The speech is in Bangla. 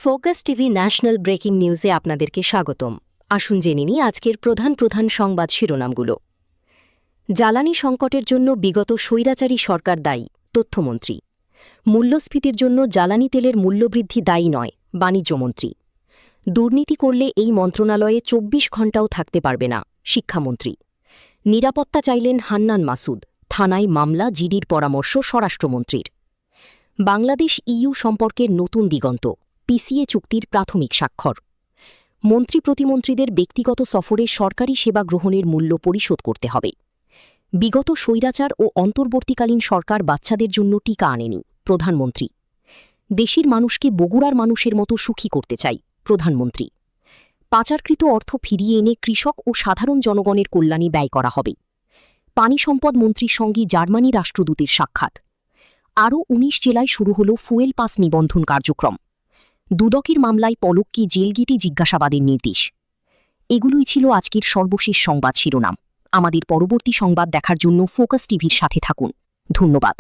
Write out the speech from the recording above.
ফোকাস টিভি ন্যাশনাল ব্রেকিং নিউজে আপনাদেরকে স্বাগতম। আসুন জেনে নিই আজকের প্রধান সংবাদ শিরোনামগুলো। জ্বালানি সংকটের জন্য বিগত স্বৈরাচারী সরকার দায়ী, তথ্যমন্ত্রী। মূল্যস্ফীতির জন্য জ্বালানি তেলের মূল্যবৃদ্ধি দায়ী নয়, বাণিজ্যমন্ত্রী। দুর্নীতি করলে এই মন্ত্রণালয়ে ২৪ ঘণ্টাও থাকতে পারবে না, শিক্ষামন্ত্রী। নিরাপত্তা চাইলেন হান্নান মাসুদ, থানায় মামলা, জিডির পরামর্শ স্বরাষ্ট্রমন্ত্রীর। বাংলাদেশ ইইউ সম্পর্কের নতুন দিগন্ত, পিসিএ চুক্তির প্রাথমিক স্বাক্ষর। মন্ত্রী প্রতিমন্ত্রীদের ব্যক্তিগত সফরে সরকারি সেবা গ্রহণের মূল্য পরিশোধ করতে হবে। বিগত স্বৈরাচার ও অন্তর্বর্তীকালীন সরকার বাচ্চাদের জন্য টিকা আনেনি, প্রধানমন্ত্রী। দেশের মানুষকে বগুড়ার মানুষের মতো সুখী করতে চাই, প্রধানমন্ত্রী। পাচারকৃত অর্থ ফিরিয়ে এনে কৃষক ও সাধারণ জনগণের কল্যাণে ব্যয় করা হবে। পানি সম্পদ মন্ত্রীর সঙ্গে জার্মানি রাষ্ট্রদূতের সাক্ষাৎ। আরও ১৯ জেলায় শুরু হল ফুয়েল পাস নিবন্ধন কার্যক্রম। দুদকের মামলায় পলককে জেলগেটে জিজ্ঞাসাবাদের নির্দেশ। এগুলোই ছিল আজকের সর্বশেষ সংবাদ শিরোনাম। আমাদের পরবর্তী সংবাদ দেখার জন্য ফোকাস টিভির সাথে থাকুন। ধন্যবাদ।